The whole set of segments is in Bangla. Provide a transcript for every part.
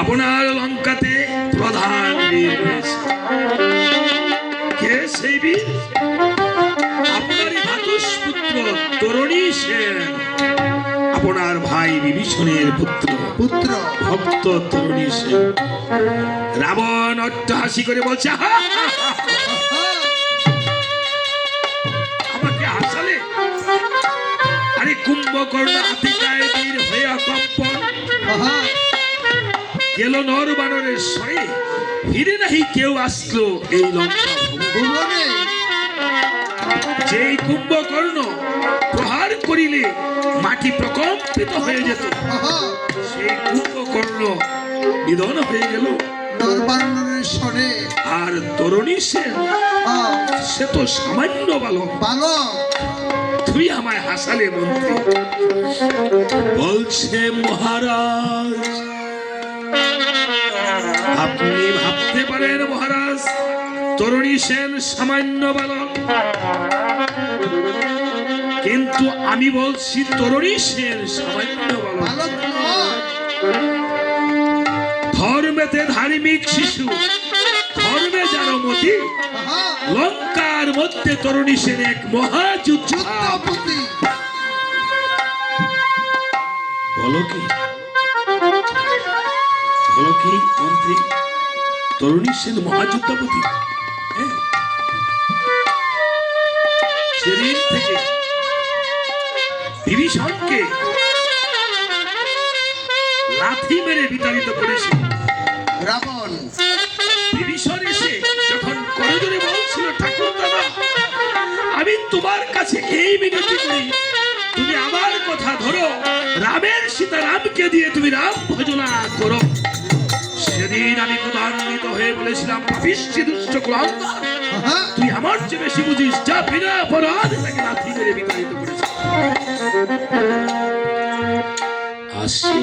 আপনার লঙ্কাতে প্রধান বীর রয়েছে। কে সেই বীর? আপনারই ভ্রাতুষ্পুত্র তরুণী সেন, আপনার ভাই বিভীষণের পুত্র ভক্ত তরুণী সেন। রাবণ অট্টহাসি করে বলছে, আমাকে হাসালে? আরে কুম্ভকর্ণ আতিকায় বীর হয়ে কম্পন গেল নর বানরের স্বরে, ফিরে নাহি কেউ আসলো এই লঙ্কা ভুবনে। যেই কুম্ভকর্ণ প্রহার করিলে মাটি প্রকম্পিত হয়ে যেত, সেই কুম্ভকর্ণ নিধন হয়ে গেল নর বানরের স্বরে। আর তরুণী সেন, সে তো সামান্য বালক। তুই আমায় হাসালে মন্ত্রী। বলছে মহারাজ, আপনি ভাবতে পারেন মহারাজ তরুণী সেন সামান্য বালক, কিন্তু আমি বলছি তরুণী সেন সামান্য বালক। ধর্মেতে ধার্মিক শিশু, ধর্মে যার মতি, লঙ্কার মধ্যে তরুণী সেন এক মহাযুদ্ধাপতি। বলো কি মন্ত্রী, তরুণী সেন মহাযুদ্ধাপতি? সেদিন থেকে বিভীষণকে লাথি মেরে বিতাড়িত করেছে রাবণ। বিভীষণ এসে যখন করজোড়ে বলছিল, ঠাকুর দাদা আমি তোমার কাছে এই মিনতি করি, তুমি আমার কথা ধরো, রামের সীতা রামকে দিয়ে তুমি রাম ভজনা করো। সেদিন আমি ক্রোধান্বিত হয়ে বলেছিলাম, পাপিষ্টি দুষ্ট কুলাঙ্গার, তুই আমার চেয়ে বেশি বুঝিস, যা বিনা অপরাধ তাকে লাথি মেরে বিতাড়িত করেছে। আসছে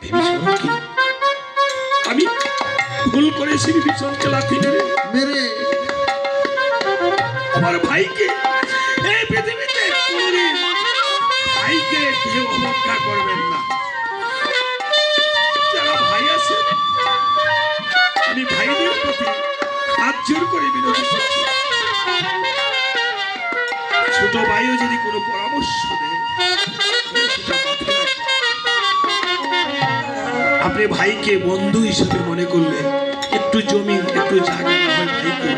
বিভীষণকে আমি ভুল করেছি, বিভীষণকে লাথি মেরে আমার ভাইকে, এই পৃথিবীতে ভাইকে কেউ অবজ্ঞা করবেন না। যারা ভাই আছে, আমি ভাইদের প্রতি হাত জোর করে বিনতি করছি, ছোট ভাইও যদি কোনো পরামর্শ দেয়, আপনি ভাইকে বন্ধু হিসেবে মনে করলে, একটু জমি একটু জায়গা না হয় ভাইকে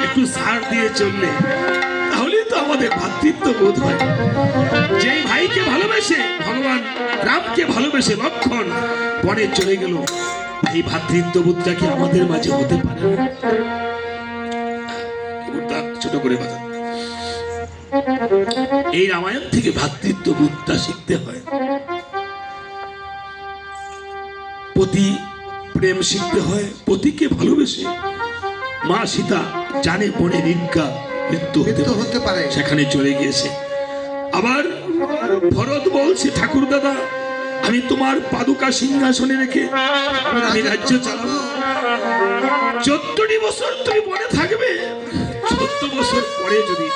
একটু ছাড় দিয়ে চললে, তাহলে তো আমাদের ভ্রাতৃত্ব বোধ হয়। যেই ভাইকে ভালোবেসে ভগবান রামকে ভালোবেসে লক্ষ্মণ বনে চলে গেল, এই ভ্রাতৃত্ব বোধটা কি আমাদের মাঝে হতে পারে না? ছোট করে বাজান। এই রামায়ণ থেকে ভ্রাতৃত্ব বোধটা শিখতে হয়, পতি প্রেম শিখতে হয়। পতিকে ভালোবেসে মা সীতা জানে বনে নির্গা মৃত্যু হতে পারে, সেখানে চলে গিয়েছে। আবার ভরত বলছে, ঠাকুর দাদা আমি তোমার পাদুকা সিংহাসনে রেখে আমি রাজ্য চালাবো। 14টি বছর তুমি বনে থাকবে, 14 বছর পরে যদি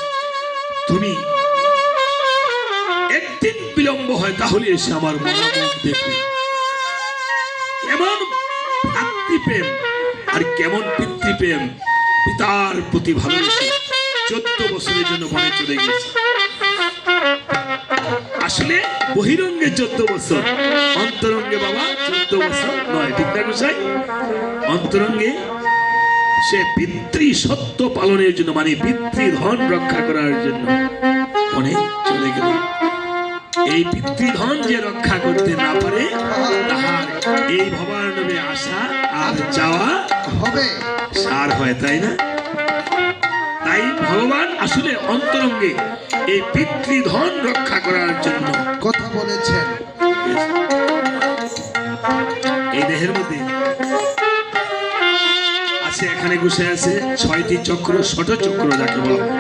তুমি একদিন বিলম্ব হয়, তাহলে এসে আমার মনোমুখ দেখবে। কেমন ভ্রাতৃপ্রেম আর কেমন পিতৃপ্রেম, পিতার প্রতি ভালোবেসে 14 বছরের জন্য বনে চলে গেছে। আসলে বহিরঙ্গে 14 বছর, অন্তরঙ্গে বাবা 14 বছর নয়, ঠিক না গোসাই? অন্তরঙ্গে সে পিতৃ সত্য পালনের জন্য, মানে পিতৃধন রক্ষা করার জন্য বনে চলে গেল। এই পিতৃধন যে রক্ষা করতে না পারে, তাহার এই ভবানবে আসা আর যাওয়া হবে সার হয়, তাই না? তাই ভগবান আসলে অন্তরঙ্গে এই পিতৃধন রক্ষা করার জন্য কথা বলেছেন। এই দেহের মধ্যে আছে, এখানে বসে আছে 6টি চক্র, ষট চক্র যাকে বলা হয়।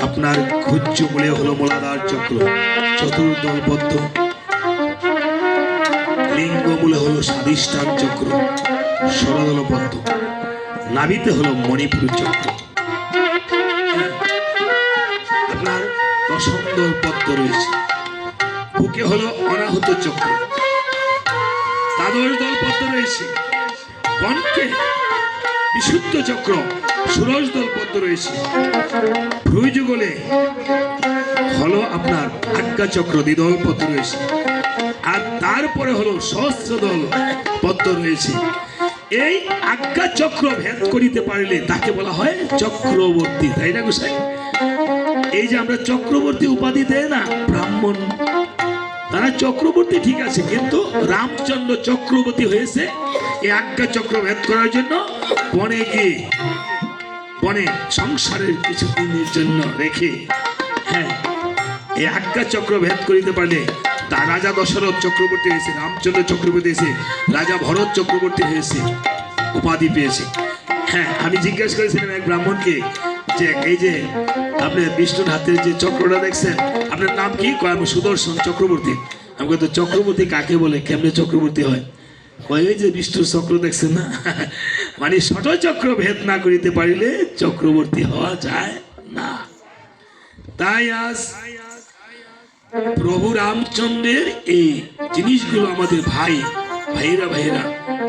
আপনার খুজ্জ মূলে হলো মূলাধার চক্র, চতুর্দলবদ্ধ। লিঙ্গ মূলে হলো স্বাধিষ্ঠান চক্র, ষোলদলবদ্ধ। নাভিতে হলো মণিপুর চক্র। আপনার 10ম দল পদ্ম রয়েছে। বুকে হলো অনাহত চক্র। দ্বাদশ দল পদ্ম রয়েছে, কণ্ঠে বিশুদ্ধ চক্র ষোড়শ দল পদ্ম রয়েছে, ভ্রুযুগলে হলো আপনার আজ্ঞা চক্র দ্বিদল পদ্ম রয়েছে, আর তারপরে হলো সহস্র দল পদ্ম রয়েছে। এই আজ্ঞা চক্র ভেদ করিতে পারলে তাকে বলা হয় চক্রবর্তী, তাই না গোসাই? এই যে আমরা চক্রবর্তী উপাধি দেয় না ব্রাহ্মণ, তারা চক্রবর্তী ঠিক আছে, কিন্তু রামচন্দ্র চক্রবর্তী হয়েছে এই আজ্ঞা চক্র ভেদ করার জন্য বনে গিয়ে, বনে সংসারের কিছু দিনের জন্য রেখে, হ্যাঁ, এই আজ্ঞা চক্র ভেদ করিতে পারলে তা রাজা দশরথ চক্রবর্তী হয়েছে, রামচন্দ্র চক্রবর্তী হয়েছে, রাজা ভরত চক্রবর্তী হয়েছে, উপাধি পেয়েছে। হ্যাঁ, আমি জিজ্ঞাসা করেছিলাম এক ব্রাহ্মণকে যে এই যে আপনি বিষ্ণুর হাতের যে চক্রটা দেখছেন, আপনার নাম কি? কয় আমি সুদর্শন চক্রবর্তী। আমি তো চক্রবর্তী কাকে বলে, কেমনে চক্রবর্তী হয়? কয় ওই যে বিষ্ণুর চক্র দেখছেন না, মানে ষট চক্র ভেদ না করিতে পারিলে চক্রবর্তী হওয়া যায় না। তাই আজ প্রভু রামচন্দ্রের এই জিনিসগুলো আমাদের ভাইয়েরা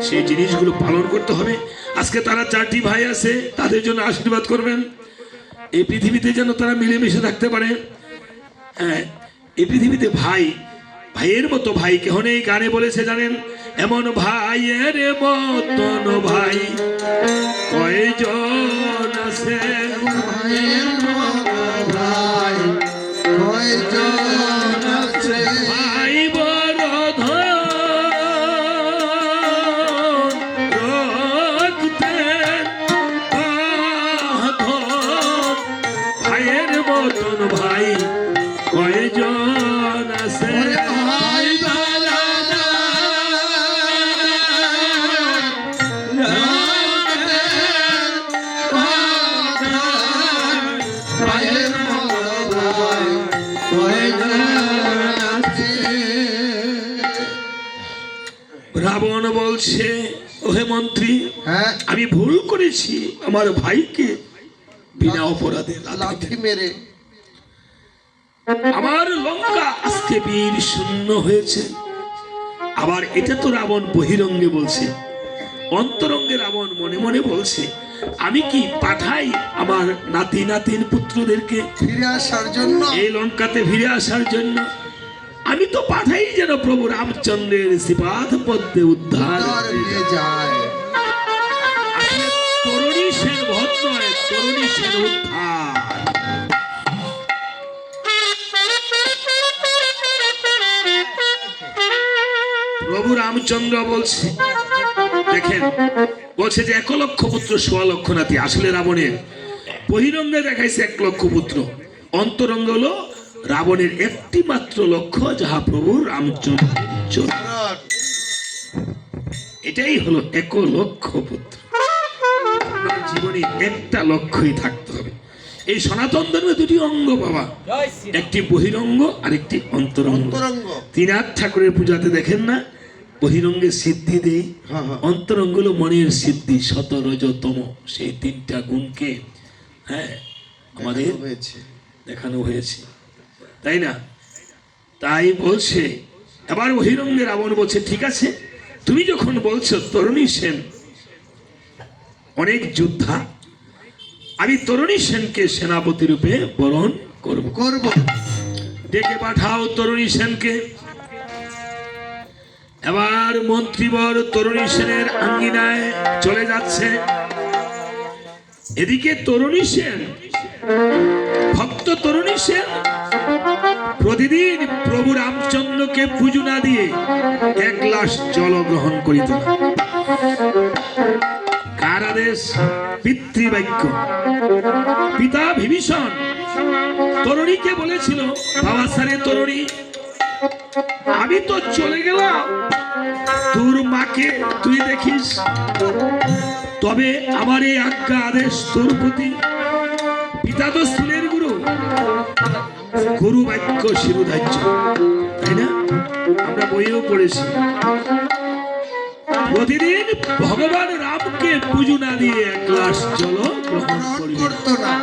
সেই জিনিসগুলো পালন করতে হবে। আজকে তারা 4টি ভাই আছে, তাদের জন্য আশীর্বাদ করবেন, এই পৃথিবীতে যেন তারা মিলেমিশে থাকতে পারে। হ্যাঁ, এই পৃথিবীতে ভাইয়ের মতো ভাই কেহ নেই। গানে বলেছে জানেন, এমন ভাইয়ের মতন ভাই কয়জন আছে, ভাইয়ের মতো ভাই কয়জন আছে, ভাই বড় ধন রক্তের বাঁধন, ভাইয়ের মতন ভাই কয়জন আছে। ভাই বালা ভাইয়ের মতো ভাই কয়জন আছে। রাবণ বলছে, ওহে মন্ত্রী, হ্যাঁ, আমি ভুল করেছি, আমার ভাইকে বিনা অপরাধে লাঠি মেরে আমার লঙ্কা আজকে বীর শূন্য হয়েছে। আবার এটা তো রাবণ বহিরঙ্গে বলছে, অন্তরঙ্গে রাবণ মনে মনে বলছে, আমি কি পাঠাই আমার নাতি নাতিন পুত্রদেরকে ফিরে আসার জন্য? এই লঙ্কাতে ফিরে আসার জন্য? আমি তো পাঠাই যেন প্রভু রামচন্দ্রের শ্রীপাদ পদ্মে উদ্ধার উদ্ধার হয়ে যায়। আসলে তরুণী সেন বধ নয়, তরুণী সেন উদ্ধার। প্রভু রামচন্দ্র বলছে, দেখেন, বলছে যে 1 লক্ষ পুত্র 1.25 লক্ষ নাতি। আসলে রাবণের বহিরঙ্গে দেখাইছে 1 লক্ষ পুত্র, অন্তরঙ্গ হলো রাবণের একটি মাত্র লক্ষ্য, যাহা প্রভু রামচন্দ্র। এটাই হলো 1 লক্ষ পুত্র। আপনার জীবনে একটা লক্ষ্যই থাকতে হবে। এই সনাতন ধর্মে 2টি অঙ্গ বাবা, একটি বহিরঙ্গ আর একটি অন্তরঙ্গ। অন্তরঙ্গ। ত্রিনাথ ঠাকুরের পূজাতে দেখেন না, বহিরঙ্গে সিদ্ধি দেই, হ্যাঁ, হ্যাঁ। অন্তরঙ্গ হলো মনের সিদ্ধি, সত রজ তম, সেই 3টা গুণকে হ্যাঁ আমাদের হয়েছে। দেখানো হয়েছে, তাই না? তাই বলছে, এবার বহিরঙ্গে রাবণ বলছে, ঠিক আছে, তুমি যখন বলছো তরুণী সেন অনেক যোদ্ধা, আমি তরুণী সেনকে সেনাপতি রূপে বরণ করব। ডেকে পাঠাও তরুণী সেনকে। এবার মন্ত্রীবর তরুণী সেনের আঙ্গিনায় চলে যাচ্ছে। এদিকে তরুণী সেন, ভক্ত তরুণী সেন প্রতিদিন প্রভু রামচন্দ্রকে পুজো না দিয়ে 1 গ্লাস জল গ্রহণ করিত না। কার আদেশ? পিতৃবাক্য। পিতা বিভীষণ তরুণীকে বলেছিল, বাবা সারে তরুণী, আমি তো চলে গেলাম, তোর মাকে তুই দেখিস, তবে আমার এই আজ্ঞা আদেশ তোর প্রতি। পিতা তো স্থূলের গুরু, গুরু বাক্য শিরোধার্য, তাই না? আমরা বইও পড়েছি। প্রতিদিন ভগবান রামকে পুজো না দিয়ে 1 গ্লাস জল গ্রহণ করত না।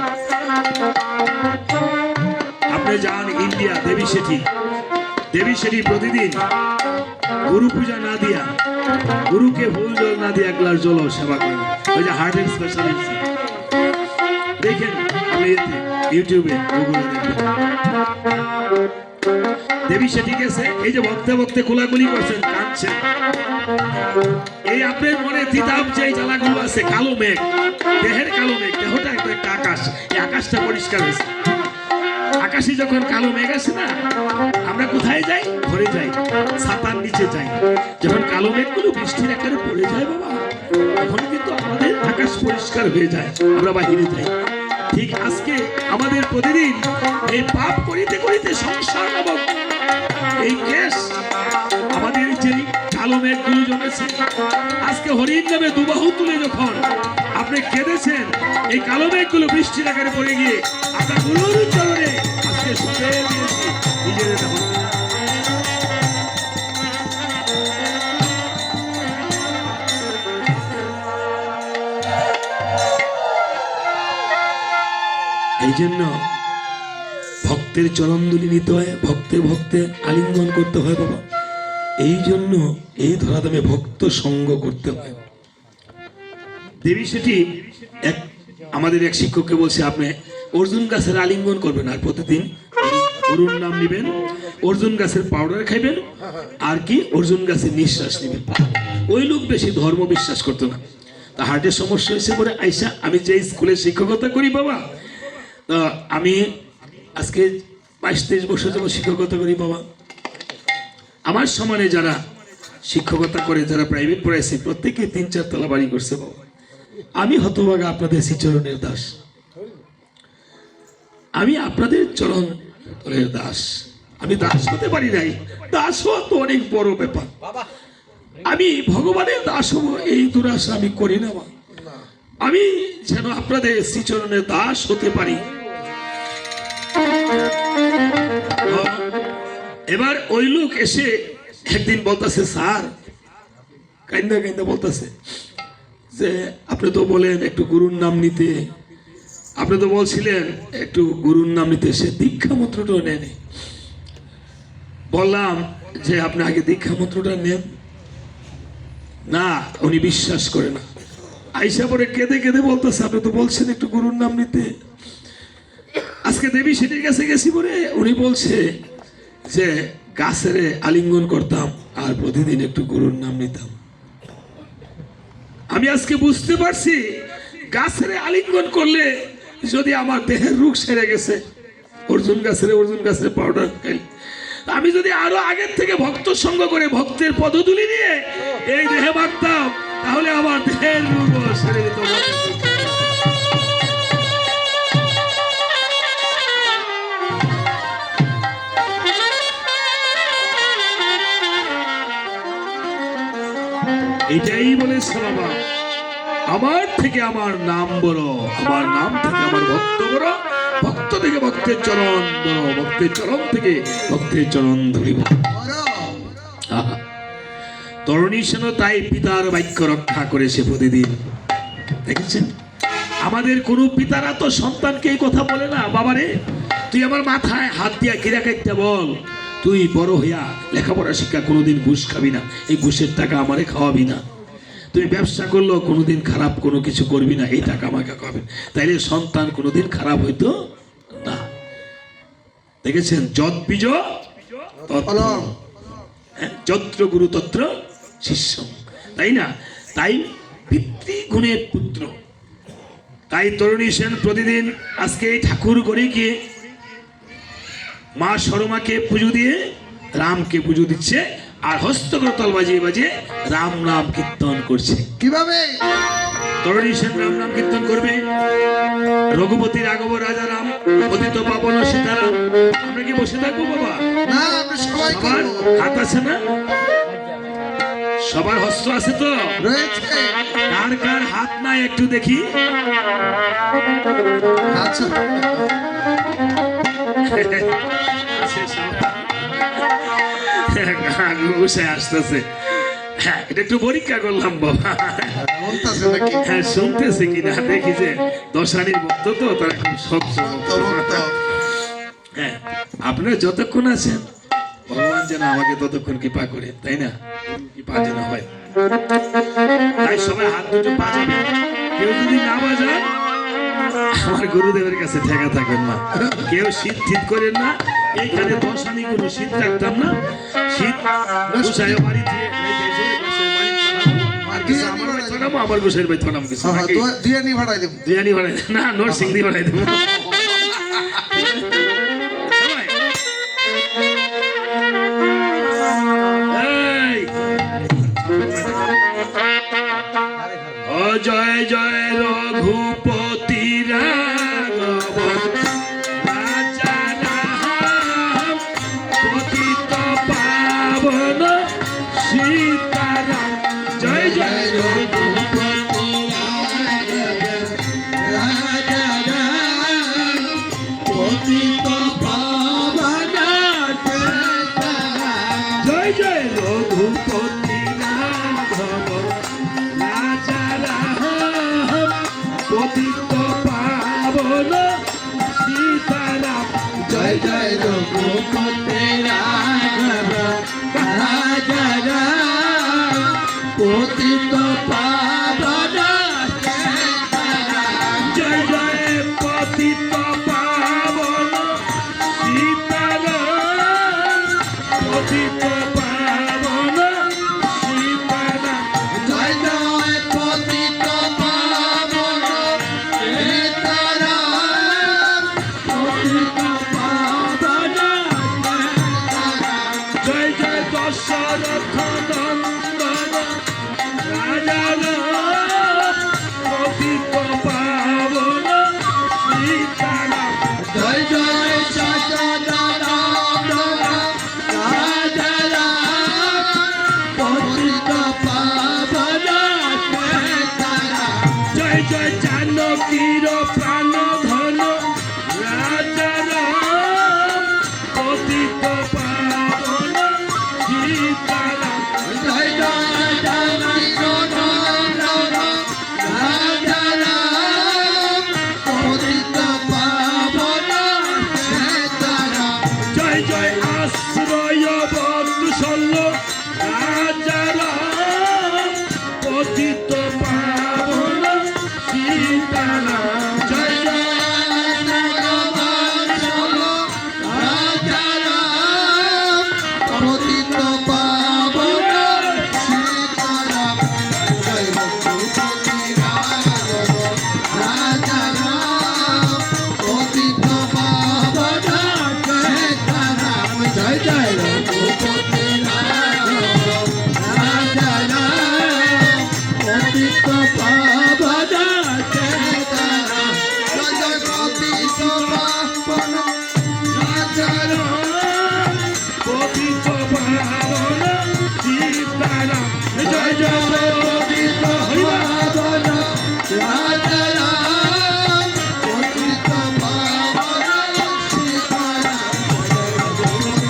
আপনি যান ইন্ডিয়া, দেবী সেঠি প্রতিদিন গুরু পূজা না দিয়া, গুরুকে ফুল জল না দিয়ে এক গ্লাস জলও সেবা করে না। ওই যে হার্টের স্পেশালিস্ট দেখেন আপনি ইউটিউবে গুগলে দেখবেন। দেবী সেটি গেছে, এই যে ভক্তে ভক্তে কোলাগুলি করছেন, কাঁদছেন, এই আপনার মনে তিতাব যে জ্বালাগুলো আছে, কালো মেঘ, দেহের কালো মেঘ, দেহটা একটু একটা আকাশ, এই আকাশটা পরিষ্কার হয়েছে। আকাশে যখন কালো মেঘ আসে না, আমরা কোথায় যাই? ঘরে যাই, ছাতার নিচে যাই। যখন কালো মেঘগুলো বৃষ্টির আকারে পড়ে যায় বাবা, তখন কিন্তু আমাদের আকাশ পরিষ্কার হয়ে যায়, আমরা বাহিরে যাই। ঠিক আজকে আমাদের প্রতিদিন এই পাপ করিতে করিতে সংসার নামক এই কেস, আমাদের যে কালো মেঘগুলো জমেছে, আজকে হরিণ নামে দুবাহু তুলে যখন আপনি কেঁদেছেন, এই কালো মেঘগুলো বৃষ্টির আকারে পড়ে গিয়ে আপনার গুরুর চরণে আজকে শুয়ে দিয়েছি নিজেদের দেহ। এই জন্য ভক্তের চরণদুলি নিতে হয়, ভক্তে ভক্তে আলিঙ্গন করতে হয় বাবা। এই জন্য এই ধরাধামে ভক্ত সঙ্গ করতে হয়। দেবী সেটি এক আমাদের এক শিক্ষককে বলছে, আপনি অর্জুন গাছের আলিঙ্গন করবেন আর প্রতিদিন গুরুর নাম নেবেন, অর্জুন গাছের পাউডার খাইবেন, আর কি অর্জুন গাছের নিঃশ্বাস নেবেন। ওই লোক বেশি ধর্ম বিশ্বাস করতো না, তা হার্টের সমস্যা হয়েছে বলে আইসা, আমি যে স্কুলে শিক্ষকতা করি বাবা, আমি আজকে 22-23 বছর যাবো শিক্ষকতা করি বাবা। আমার সমানে যারা শিক্ষকতা করে, যারা প্রাইভেট পড়াইছে, প্রত্যেকে 3-4 তলা বাড়ি করছে বাবা। আমি হতভাগা আপনাদের শ্রীচরণের দাস, আমি আপনাদের চরণ তলের দাস। আমি দাস হতে পারি নাই, দাস হওয়া তো অনেক বড় ব্যাপার। আমি ভগবানের দাস হব এই দুরাশা আমি করি না মা। আমি যেন আপনাদের শ্রীচরণের দাস হতে পারি। এবার ওই লোক এসে একদিন বলতেছে, স্যার, কাইন্দা কাইন্দা বলতেছে যে আপনি তো বলেন একটু গুরুর নাম নিতে, আপনি তো বলছিলেন একটু গুরুর নাম নিতে, সে দীক্ষা মন্ত্রটাও নেয়নি। বললাম যে আপনি আগে দীক্ষা মন্ত্রটা নেন না, উনি বিশ্বাস করে না। আইসা পরে কেঁদে কেঁদে বলতেছে, আপনি তো বলছেন একটু গুরুর নাম নিতে। আজকে দেবী সেটির কাছে গেছি বলে উনি বলছে যে গাছের আলিঙ্গন করতাম আর প্রতিদিন একটু গুরুর নাম নিতাম। আমি আজকে বুঝতে পারছি, গাছের আলিঙ্গন করলে যদি আমার দেহের রোগ সেরে গেছে, অর্জুন গাছের পাউডার খাই, আমি যদি আরো আগের থেকে ভক্ত সঙ্গ করে ভক্তের পদধূলি নিয়ে এই দেহে মারতাম, তাহলে আমার দেহের রোগ সেরে যেত। এটাই বলেছে বাবা, আমার থেকে আমার নাম বড়, আমার নাম থেকে আমার ভক্ত বড়, ভক্ত থেকে ভক্তের চরণ বড়, ভক্তের চরণ থেকে ভক্তের চরণ ধরিব। তরুণী সেন তাই পিতার বাক্য রক্ষা করেছে প্রতিদিন। দেখেছেন, আমাদের কোন পিতারা তো সন্তানকে এই কথা বলে না, বাবারে তুই আমার মাথায় হাত দিয়া কিরা কাটতে বল, তুই বড় হইয়া লেখাপড়া শিক্ষা কোনোদিন ঘুষ খাবি না, এই ঘুষের টাকা আমারে খাওয়াবি না, তুই ব্যবসা করলো কোনোদিন খারাপ কোনো কিছু করবি না, এই টাকা আমাকে খাওয়াবেন। তাইলে সন্তান কোনোদিন খারাপ হইতো না। দেখেছেন, যৎ বীজ যত্র গুরু তত্র শিষ্য, তাই না? তাই পিতৃগুণের পুত্র। তাই তরুণী সেন প্রতিদিন আজকে এই ঠাকুর করে গিয়ে মা শর্মাকে পুজো দিয়ে রামকে পুজো দিচ্ছে, আর হস্তকরতাল বাজিয়ে বাজিয়ে রাম নাম কীর্তন করছে। কিভাবে তরুণী সেন রাম নাম কীর্তন করবে? রঘুপতি রাঘব রাজা রাম, পতিত পাবন সীতারাম। আমরা কি বসে থাকবো বাবা? না, আমরা সবাই সবার করব। হাত আছে না? সবার হস্ত আছে তো? রয়েছে। কার কার হাত নাই একটু দেখি? আচ্ছা, আসতেছে, হ্যাঁ, এটা একটু পরীক্ষা করলাম বাবা, বলতাছে নাকি? হ্যাঁ শুনতেছে কিনা দেখি। যে দশানির ভক্ত তো, তারা খুব সব। তো বলতো। হ্যাঁ, আপনারা যতক্ষণ আছেন ভগবান যেন আমাকে ততক্ষণ কৃপা করে, তাই না? কৃপা যেন হয়। তাই সবাই হাত দুটো বাজাবে, কেউ যদি না বাজায় আমার গুরুদেবের কাছে ঠেকা থাকবেন না। কেউ শীত ঠিক করেন না, এইখানে দশানি কোনো শীত রাখতাম না। শীত গোসাই বাড়ি দিয়ে আমার গোসাইয়ের বাড়ি থানাম কিছু নাকি? বিরিয়ানি ভাড়াই দেব। বিরিয়ানি বানাই না, নরসিং দিয়ে বানাই দেবো। এই, জয় জয় রঘুপতি রাঘব রাজা রাম পতিত পাবন সীতারাম। জয় জয় রঘুপতি রাজা রাম পতিত পাবন সীতারাম। জয় জয় রঘুপতি রাঘব রাজা রাম পতিত পাবন সীতারাম। জয় জয় রঘুপতি রাঘব রাজা রাম পতিত পাবন সীতারাম। জয় জয় পতিত পাবন সীতারাম পতিত পাবন সীতারাম। জয় জয় পতিত পাবন সীতারাম পতিত পাবন সীতারাম। জয় জয় দশরথ নন্দন রাজা রাম পতিত পাবন সীতারাম। জয় জয় সচদানন্দন রাজা রাম পতিত পাবন সীতারাম। জয় জয় জানকীর প্রাণ ধন রাজা রাম পতিত পাবন সীতারাম। জয় জয় জানকীনন্দন রাজা রাম পতিত পাবন সীতারাম। জয় জয় আশ্রয় বৎসল রাজা রাম পতিত পাবন সীতারাম। জয় জয় জগবৎসল রাজা রাম পতিত পাবন সীতারাম। জয় রঘুপতি রাঘব রাজা রাম পতিত পাবন সীতারাম। জয় জয় রঘুপতি রাঘব রাজা রাম পতিত পাবন সীতারাম। জয় জয় পতিত পাবন রাজা রাম পতিত পাবন সীতারাম। জয় জয় পতিত পাবন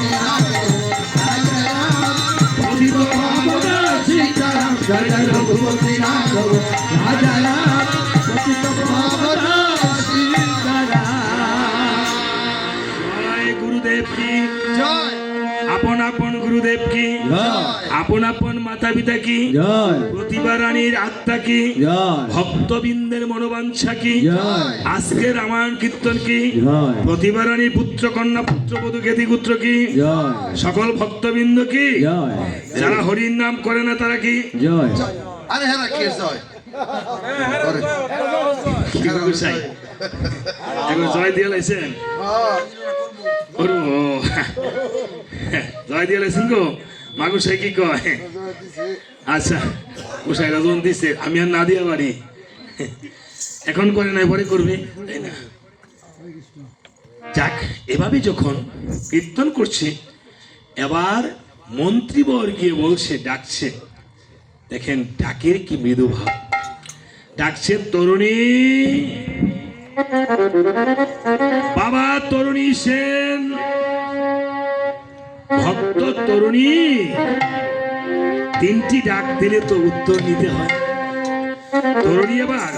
রাজা রাম পতিত পাবন সীতারাম। জয় জয় রঘুপতি রাঘব রাজা রাম পতিত পাবন সীতারাম। জয় গুরুদেব কি, জয় আপন আপন গুরুদেব কি, জয় আপন আপন মাতা পিতা কি, জয় প্রতিভা রানীর আত্মা কি, জয় ভক্তবৃন্দের মনোবাঞ্ছা কি, জয় আজকে রামায়ণ কীর্তন কি, জয় প্রতিভা রানীর পুত্র কন্যা পুত্রবধূ জ্ঞাতিগুত্র কি, জয় সকল ভক্তবৃন্দ কি, জয় যারা হরির নাম করে না তারা কি? জয় আরে হ্যাঁ কে জয় করে কি গোসাই একবার জয় দিয়ে লাইছেন? করবো জয় দিয়ে লাইছেন গো মা গোসাই কি কয়? আচ্ছা গোসাই রাজন দিছে, আমি আর না দিয়া পারি, এখন করে নাই পরে করবে, তাই না? যাক, এভাবে যখন কীর্তন করছে, এবার মন্ত্রীবর গিয়ে বলছে, ডাকছে, দেখেন ডাকের কি মৃদু ভাব, ডাকছে তরুণী, বাবা তরুণী সেন, ভক্ত তরুণী। তিনটি ডাক দিলে তো উত্তর নিতে হয়। তরুণী এবার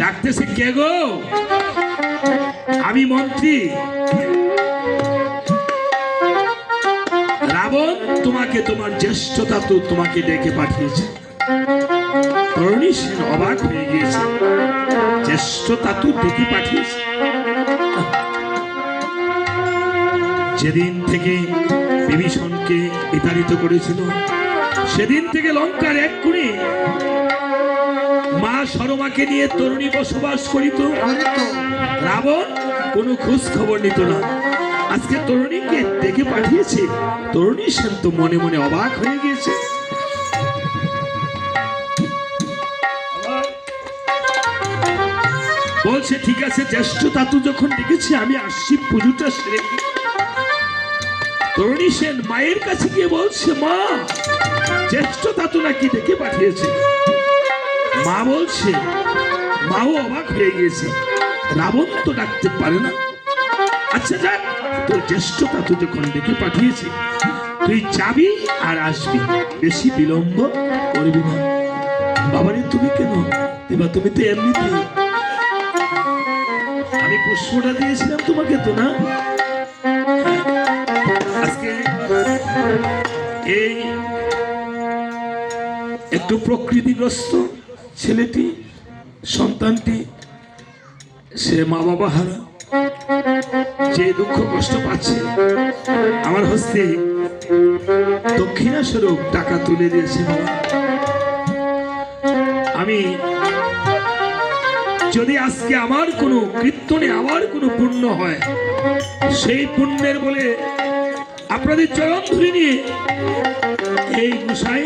ডাকতেছে, কে গো? আমি মন্ত্রী, রাবণ তোমাকে তোমার জ্যেষ্ঠ তাতু তোমাকে ডেকে পাঠিয়েছে। তরুণী সেন অবাক হয়ে গিয়েছে, জ্যেষ্ঠ তাতু ডেকে পাঠিয়েছে। যেদিন থেকে বিভীষণকে বিতাড়িত করেছিল, সেদিন থেকে লঙ্কার এক কোণে মা সরমাকে নিয়ে তরুণী বসবাস করিত। রাবণ কোনো খোঁজ খবর নিত না। আজকে তরুণীকে ডেকে পাঠিয়েছে। তরুণী সেন তো মনে মনে অবাক হয়ে গিয়েছে। বলছে ঠিক আছে, জ্যেষ্ঠ তাতু যখন ডেকেছে আমি আসছি, পুজোটা সেরে। তরুণী সেন মায়ের কাছে গিয়ে বলছে, মা জ্যেষ্ঠ তাতু নাকি ডেকে পাঠিয়েছে। মা বলছে, মাও অবাক হয়ে গিয়েছে, রাবণ তো ডাকতে পারে না। আচ্ছা যাক, তোর জ্যেষ্ঠ তাতু যখন ডেকে পাঠিয়েছে তুই যাবি আর আসবি, বেশি বিলম্ব করবি না। বাবারে তুমি কেন? এবার তুমি তো এমনিতে, আমি পুষ্পটা দিয়েছিলাম তোমাকে তো না। আজকে এই একটু প্রকৃতিগ্রস্ত ছেলেটি, সন্তানটি, সে মা বাবা হারা, যে দুঃখ কষ্ট পাচ্ছে, আমার হস্তে দক্ষিণা স্বরূপ টাকা তুলে দিয়েছে। আমি যদি আজকে আমার কোনো কীর্তনে আমার কোনো পুণ্য হয়, সেই পুণ্যের বলে আপনাদের চরণ ধরে নিয়ে এই গোসাই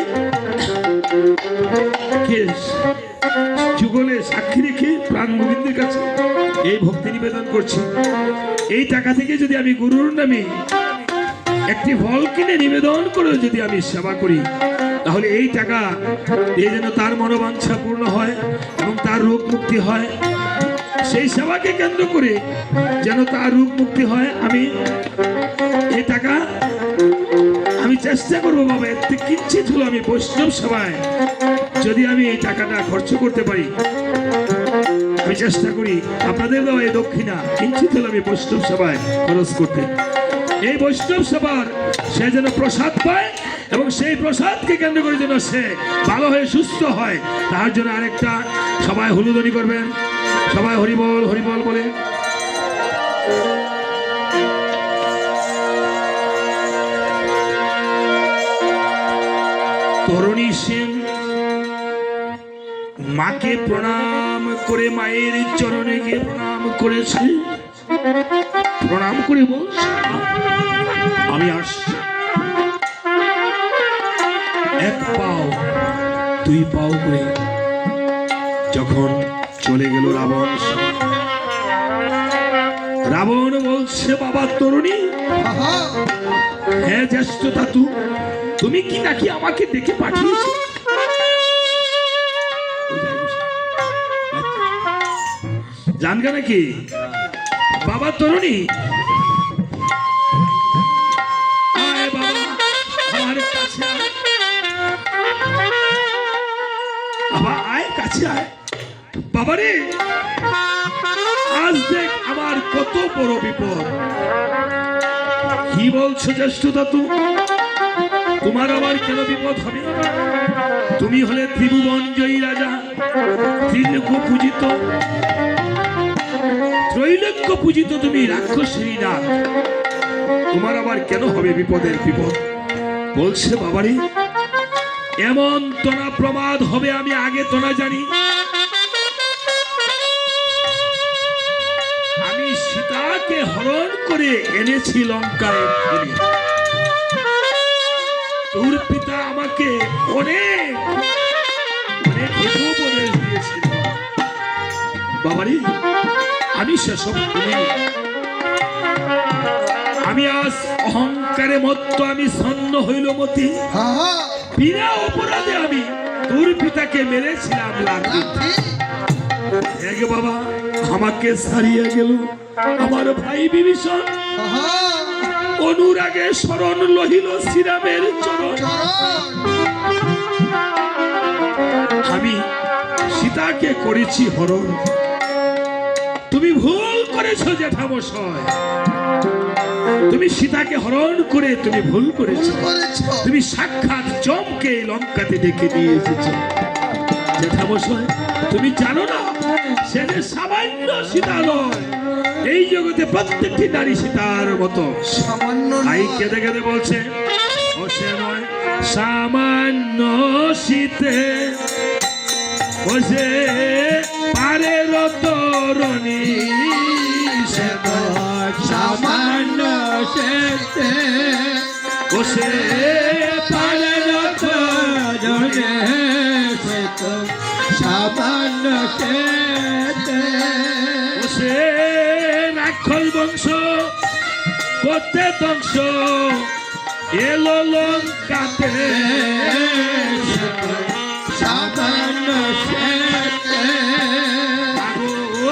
যুগলে সাক্ষী রেখে প্রাণ গোবিন্দের কাছে এই ভক্তি নিবেদন করছি। এই টাকা থেকে যদি আমি গুরুর নামে একটি ফল কিনে নিবেদন করে যদি আমি সেবা করি, তাহলে এই টাকা দিয়ে যেন তার মনোবাঞ্ছা পূর্ণ হয় এবং তার রোগ মুক্তি হয়। সেই সেবাকে কেন্দ্র করে যেন তার রোগ মুক্তি হয়। আমি এই টাকা আমি চেষ্টা করবো বাবা, এর থেকে কিঞ্চিত হলো আমি বৈষ্ণব সেবায় যদি আমি এই টাকাটা খরচ করতে পারি, আমি চেষ্টা করি আপনাদের দেওয়া এই দক্ষিণা কিঞ্চিত হলো আমি বৈষ্ণব সেবায় খরচ করতে। এই বৈষ্ণব সেবার সে যেন প্রসাদ পায় এবং সেই প্রসাদকে কেন্দ্র করে যেন সে ভালো হয়ে সুস্থ হয়, তার জন্য আরেকটা সবাই হুলুধ্বনি করবেন, সবাই হরিবল হরিবল বলে। তরুণী সেন মাকে প্রণাম করে, মায়ের চরণে গিয়ে প্রণাম করেছে। প্রণাম করে বলছে, আমি আসছি। এক পাও দুই পাও করে যখন চলে গেল রাবণ, রাবণ বলছে, বাবা তরুণী, হ্যাঁ জ্যেষ্ঠ তাতু, তুমি কি নাকি আমাকে ডেকে পাঠিয়েছ? জানবে নাকি বাবা তরুণী? আয় বাবা আমার কাছে আয়, বাবা আয় কাছে আয়। বাবারে আজ দেখ আমার কত বড় বিপদ। কি বলছো জ্যেষ্ঠ তাতু? তোমার আবার কেন বিপদ হবে? তুমি হলে ত্রিভুবন জয়ী রাজা, ত্রিলোক পূজিত, ত্রৈলোক্য পূজিত তুমি রাক্ষসী না, তোমার আবার কেন হবে বিপদের বিপদ? বলছে বাবারে এমন তোনা প্রমাদ হবে আমি আগে তোনা জানি। আমি সীতাকে হরণ করে এনেছি লঙ্কায় ফিরে। তোর পিতা আমাকে অনেক অনেক উপদেশ দিয়েছিল বাবারে, আমি সেসব শুনিনি। আমি আজ অহংকারে মত্ত, আমি ছন্ন হইল মতি, বিনা অপরাধে আমি তোর পিতাকে মেরেছিলাম লাঠি। আগে বাবা আমাকে ছাড়িয়ে গেল আমার ভাই বিভীষণ, অনুরাগে শরণ লহিল শ্রীরামের চরণ। আমি সীতাকে করেছি হরণ, তুমি ভুল করেছো জেঠামশাই। তুমি সীতাকে হরণ করে তুমি ভুল করেছো। করেছো। তুমি সাক্ষাৎ জমকে লঙ্কাতে ডেকে নিয়ে এসেছো। জেঠামশাই, তুমি জানো না সে যে সামান্য সীতা নয়, এই জগতে প্রত্যেকটি নারী সীতার মতো। সামান্য আই নয়। কেঁদে কেঁদে বলছে, ও সে নয় সামান্য শীতে, ও সে পারে তরণী, সে নয় সামান্য সেতে ও সে পারে জনে সে তো সামান্য সেতে ও সে রাক্ষস বংশ করতে ধ্বংস, এলো লঙ্কাতে, সামান্য সেতে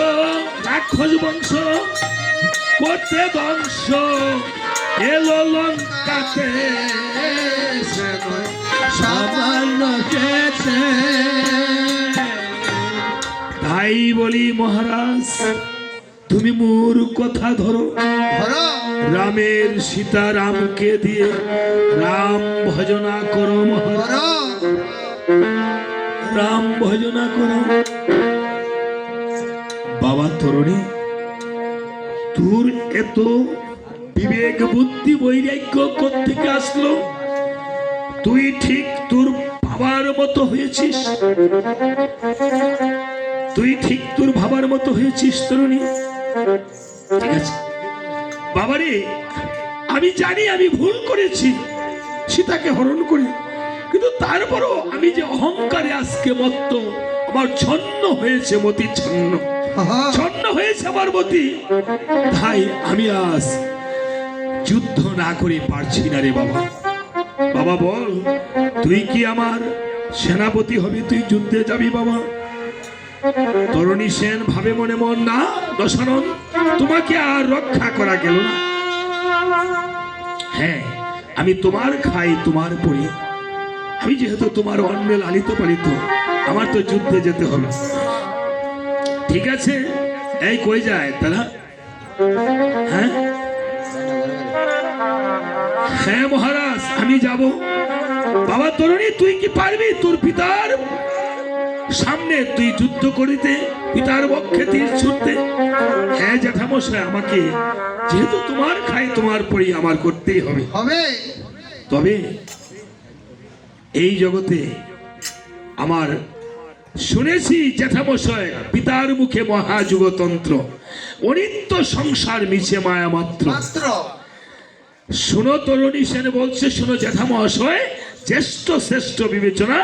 ও রাক্ষস বংশ করতে ধ্বংস, এলো লঙ্কাতে, সে নয় সামান্য সেতে তাই বলি মহারাজ, তুমি মোর কথা ধরো। ধরো। রামের সীতা রামকে দিয়ে রাম ভজনা করো মহারাজ, ধরো। রাম ভজনা করো। বাবা তরুণী, তোর এত বিবেক বুদ্ধি বৈরাগ্য কোত্থেকে আসলো? তুই ঠিক তোর বাবার মতো হয়েছিস, তুই ঠিক তোর বাবার মতো হয়েছিস তরুণী। ঠিক আছে বাবারে, আমি জানি আমি ভুল করেছি সীতাকে হরণ করে, কিন্তু তারপরও আমি যে অহংকারে আজকে মত্ত, আমার ছন্ন হয়েছে মতি, ছন্ন আহা। ছন্ন হয়েছে আমার মতি। তাই আমি আজ যুদ্ধ না করে পারছি না রে বাবা। বাবা বল, তুই কি আমার সেনাপতি হবি? তুই যুদ্ধে যাবি বাবা? তরুণী সেন ভাবে মনে মন, না দশানন, তোমাকে আর রক্ষা করা গেল না। হ্যাঁ, আমি তোমার খাই, তোমার পড়ি, আমি যেহেতু তোমার অন্নে লালিত পালিত, আমার তো যুদ্ধে যেতে হবে। ঠিক আছে, এই কই যায় তারা? হ্যাঁ হ্যাঁ মহারাজ, আমি যাব। বাবা তরুণী, তুই কি পারবি তোর পিতার সামনে তুই যুদ্ধ করিতে, পিতার পক্ষে তীর ছুটতে? হ্যাঁ জ্যাঠামশাই, আমাকে যেহেতু তোমার খাই তোমার পরি, আমার করতেই হবে। হবে। তবে এই জগতে আমার শুনেছি জ্যাঠামশাই, পিতার মুখে মহাযুগতন্ত্র, অনিত্য সংসার মিছে মায়া মাত্র। মাত্র। শুনো তরুণী সেন বলছে, শুনো জ্যাঠামশাই, জ্যেষ্ঠ শ্রেষ্ঠ বিবেচনা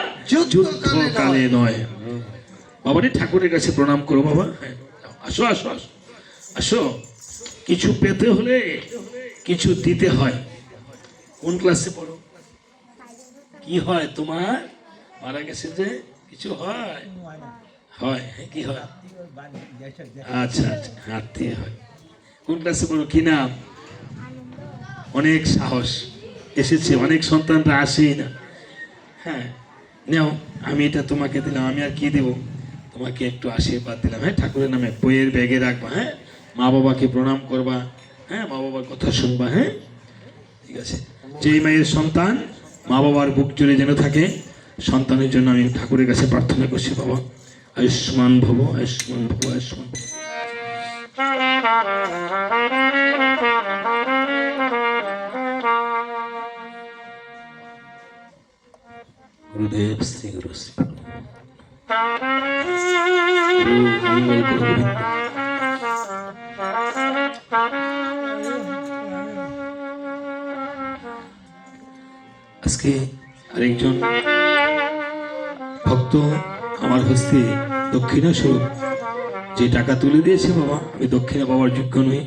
যুদ্ধকালে নয়। বাবারে, ঠাকুরের কাছে প্রণাম করো বাবা। আসো আসো আসো আসো। কিছু পেতে হলে কিছু দিতে হয়। কোন ক্লাসে পড়ো? কি হয় তোমার? মারা গেছে যে কিছু হয়? হয়, কি হয়? আচ্ছা আচ্ছা, আত্মীয় হয়। কোন ক্লাসে পড়ো? কি নাম? অনেক সাহস এসেছে, অনেক সন্তানরা আসেই না। হ্যাঁ নাও, আমি এটা তোমাকে দিলাম, আমি আর কি দেবো, তোমাকে একটু আশীর্বাদ দিলাম। হ্যাঁ, ঠাকুরের নামে বইয়ের ব্যাগে রাখবা। হ্যাঁ, মা বাবাকে প্রণাম করবা। হ্যাঁ, মা বাবার কথা শুনবা। হ্যাঁ, ঠিক আছে। যেই মায়ের সন্তান মা বাবার বুক জুড়ে যেন থাকে, সন্তানের জন্য আমি ঠাকুরের কাছে প্রার্থনা করছি। বাবা আয়ুষ্মান ভব, আয়ুষ্মান ভব, আয়ুষ্মান ভব। গুরুদেব শ্রী গুরু শ্রী গুরু মঙ্গল গুরু গোবিন্দ। আজকে আরেকজন ভক্ত আমার হস্তে দক্ষিণা স্বরূপ যে টাকা তুলে দিয়েছে, বাবা আমি দক্ষিণা পাওয়ার যোগ্য নই,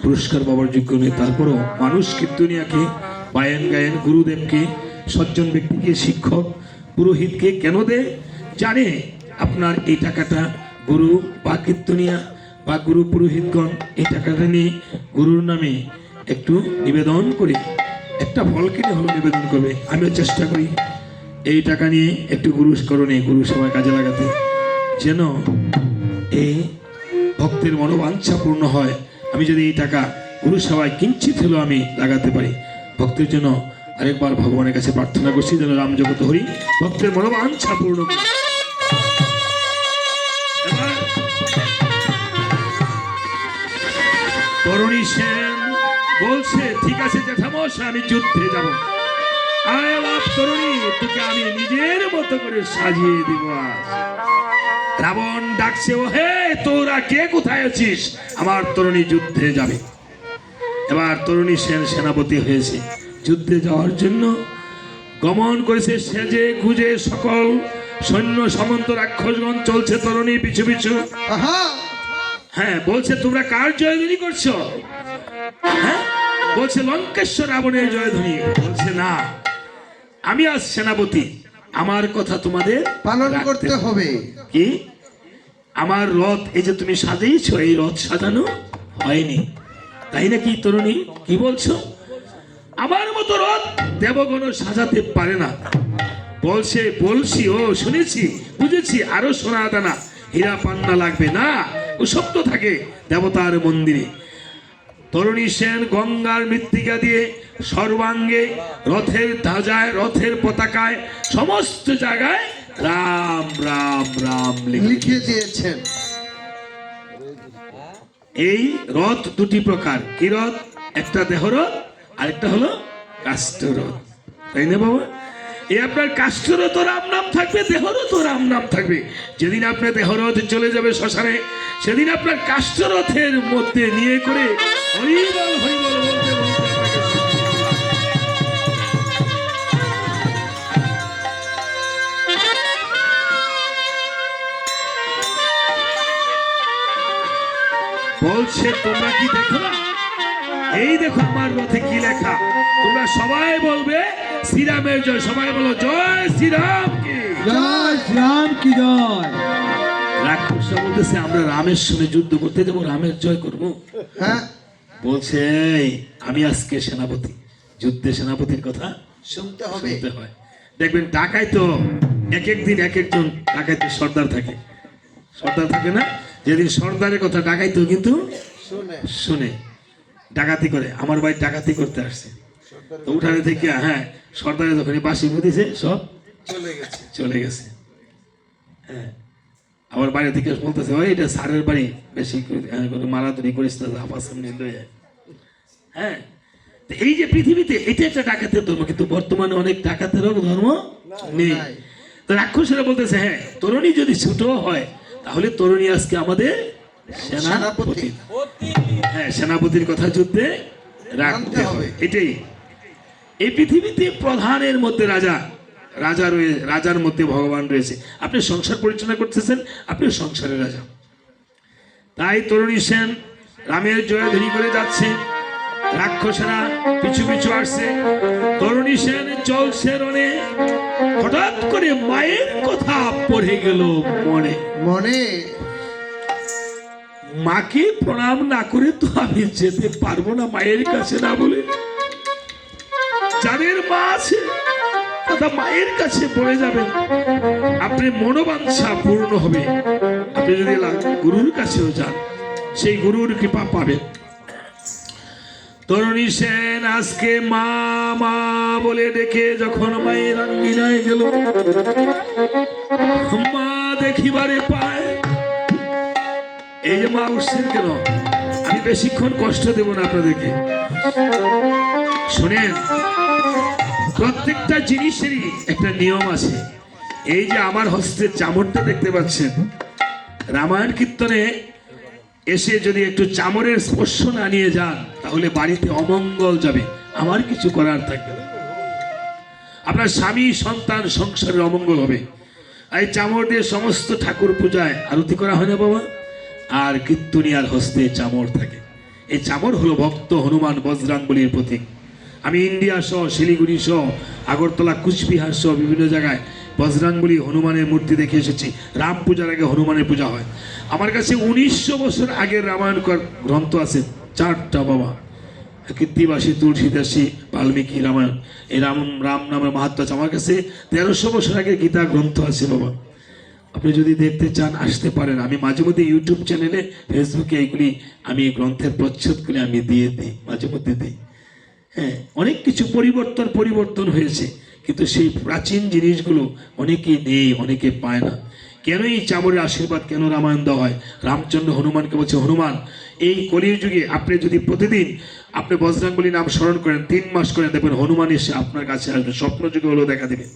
পুরস্কার পাওয়ার যোগ্য নই, তারপরও মানুষ কীর্তনিয়াকে, বায়ান গায়েন, গুরুদেবকে, সজ্জন ব্যক্তিকে, শিক্ষক পুরোহিতকে কেন দেয়? জানে আপনার এই টাকাটা গুরু বা কীর্তনিয়া বা গুরু পুরোহিতগণ এই টাকাটা নিয়ে গুরুর নামে একটু নিবেদন করে একটা ফল কিনে হলো নিবেদন করবে। আমিও চেষ্টা করি এই টাকা নিয়ে একটু গুরু করণে, গুরু সবাই কাজে লাগাতে, যেন এই ভক্তের মনোবাঞ্ছা পূর্ণ হয়। আমি যদি এই টাকা গুরু সেবায় কিঞ্চিত হলেও আমি লাগাতে পারি। ভক্তের জন্য আরেকবার ভগবানের কাছে প্রার্থনা করছি যেন রাম জগত হরি ভক্তের মনোবাঞ্ছা পূর্ণ করে। এবার তরুণী সেন বলছে, ঠিক আছে জ্যাঠামশাই, আমি যুদ্ধে যাব। আয় বাপ তরুণী, তোকে আমি নিজের মতো করে সাজিয়ে দিব আজ। রাবণ ডাকছে, ও হে তোরা কে কোথায় আছিস? আমার তরুণী যুদ্ধে যাবে। এবার তরুণী সেন সেনাপতি হয়েছে, যুদ্ধে যাওয়ার জন্য গমন করেছে সেজে গুজে, সকল সৈন্য সামন্ত রাক্ষসগণ চলছে তরুণী পিছু পিছু। আহা হ্যাঁ, বলছে তোমরা কার জয়ধ্বনি করছো? হ্যাঁ, বলছে লঙ্কেশ্বর রাবণের জয়ধ্বনি। বলছে না, আমি আজ সেনাপতি, আমার কথা তোমাদের পালন রাখতে করতে হবে। কি? আমার রথ এই যে তুমি সাজিয়েছো, এই রথ সাজানো হয়নি, তাই নাকি তরুণী? কি বলছো? আমার মতো রথ দেবগণ সাজাতে পারে না। বলছে, বলছি, ও শুনেছি, বুঝেছি, আরো সোনা দানা হীরা পান্না লাগবে না, ও শক্ত থাকে দেবতার মন্দিরে। তরুণী সেন গঙ্গার মৃত্তিকা দিয়ে সর্বাঙ্গে, রথের ধ্বজায়, রথের পতাকায়, সমস্ত জায়গায় রাম রাম রাম লিখে দিয়েছেন। এই রথ দুটি প্রকার। কি রথ? একটা দেহরথ, আরেকটা হলো কাষ্ঠরথ, তাই না বাবা? এই আপনার কাষ্ঠরথ রাম নাম থাকবে, দেহরথ রাম নাম থাকবে। যেদিন আপনার দেহরথ চলে যাবে শ্মশানে, সেদিন আপনার কাষ্ঠরথের মধ্যে নিয়ে করে হরিবল হরিবল বলতে বলতে বলছে, তোমরা কি দেখো না? এই দেখো আমার রথে কি লেখা। তোমরা সবাই বলবে শ্রীরামের জয়। সবাই বলো জয় শ্রীরাম কি জয় শ্রীরাম কি জয়। রাক্ষসরা বলতেছে, আমরা রামের সঙ্গে যুদ্ধ করতে যাবো, রামের জয় করব। হ্যাঁ, বলছে, এই, আমি আজকে সেনাপতি, যুদ্ধে সেনাপতির কথা শুনতে হবে। শুনতে হয়। দেখবেন ঢাকায় তো এক এক দিন এক একজন ঢাকায় তো সর্দার থাকে, সর্দার থাকে না? যেদিন সর্দারের কথা ঢাকায় তো কিন্তু শুনে শুনে ডাকাতি করে। আমার ভাই ডাকাতি করতে আসছে, তো উঠানে থেকে, হ্যাঁ, সর্দারে যখন বাসি বুঝেছে সব চলে গেছে। হ্যাঁ, আবার বাইরে থেকে বলতেছে, ওই এটা সারের বাড়ি, বেশি মারাধরি করিস না, আপা সামনে লয়ে যায়। হ্যাঁ, তো এই যে পৃথিবীতে এটা একটা ডাকাতের ধর্ম, কিন্তু বর্তমানে অনেক ডাকাতেরও ধর্ম নেই। নাই। তো রাক্ষসরা বলতেছে, হ্যাঁ, তরুণী যদি ছোট হয় তাহলে তরুণী আজকে আমাদের সেনাপতি। হ্যাঁ, সেনাপতির কথা যুদ্ধে রাখতে হবে। এটাই এই পৃথিবীতে প্রধানের মধ্যে রাজা, রাজার মধ্যে ভগবান রয়েছে। আপনি সংসার পরিচালনা করতেছেন, আপনি সংসারের রাজা। তাই তরুণী সেন রামের জয়ধ্বনি করে যাচ্ছে, রাক্ষসেরা পিছু পিছু আসছে। তরুণী সেন চলছে রণে, হঠাৎ করে মায়ের কথা পড়ে গেল মনে মনে। মাকে প্রণাম না করে তো আমি যেতে পারবো না মায়ের কাছে না বলে। যাদের মা আছে কথা মায়ের কাছে পড়ে যাবেন, আপনি মনোবাঞ্ছা পূর্ণ হবে। আপনি যদি গুরুর কাছেও যান, সেই গুরুর কৃপা পাবেন। তরুণী সেন আজকে মা মা বলে ডেকে যখন মায়ের আঙ্গিনায় গেল, মা দেখিবারে পায়। এই যে মা উঠছেন কেন, আমি বেশিক্ষণ কষ্ট দেব না আপনাদেরকে, শোনেন। প্রত্যেকটা জিনিসেরই একটা নিয়ম আছে। এই যে আমার হস্তের চামড়টা দেখতে পাচ্ছেন, রামায়ণ কীর্তনে এসে যদি একটু চামড়ের স্পর্শ না নিয়ে যান, তাহলে বাড়িতে অমঙ্গল যাবে, আমার কিছু করার থাকবে না। আপনার স্বামী সন্তান সংসারের অমঙ্গল হবে। এই চামড় দিয়ে সমস্ত ঠাকুর পূজায় আরতি করা হয় না বাবা? আর কীর্তনিয়ার হস্তে চামড় থাকে। এই চামড় হলো ভক্ত হনুমান বজরাঙ্গলির প্রতীক। আমি ইন্ডিয়া সহ, শিলিগুড়ি সহ, আগরতলা, কুচবিহার সহ বিভিন্ন জায়গায় বজরাঙ্গলি হনুমানের মূর্তি দেখে এসেছি। রাম পূজার আগে হনুমানের পূজা হয়। আমার কাছে 1900 বছর আগের রামায়ণ গ্রন্থ আছে 4টা বাবা, কীর্তিবাসী, তুলসীদাসী, বাল্মীকি রামায়ণ। এই রাম নামের মাহাত্ম্য আছে। আমার কাছে 1300 বছর আগে গীতা গ্রন্থ আছে বাবা। আপনি যদি দেখতে চান আসতে পারেন। আমি মাঝে মধ্যে ইউটিউব চ্যানেলে, ফেসবুকে এইগুলি আমি এই গ্রন্থের প্রচ্ছদগুলি আমি দিয়ে দিই, মাঝে মধ্যে দিই। হ্যাঁ, অনেক কিছু পরিবর্তন হয়েছে, কিন্তু সেই প্রাচীন জিনিসগুলো অনেকেই নেই, অনেকে পায় না। কেন এই চামড়ের আশীর্বাদ, কেন রামায়ণ দেওয়া হয়? রামচন্দ্র হনুমানকে বলছে, হনুমান এই কলির যুগে আপনি যদি প্রতিদিন আপনি বজরঙ্গবলী নাম স্মরণ করেন, 3 মাস করেন, দেখবেন হনুমান এসে আপনার কাছে আসবে, স্বপ্ন যুগে হলেও দেখা দেবে।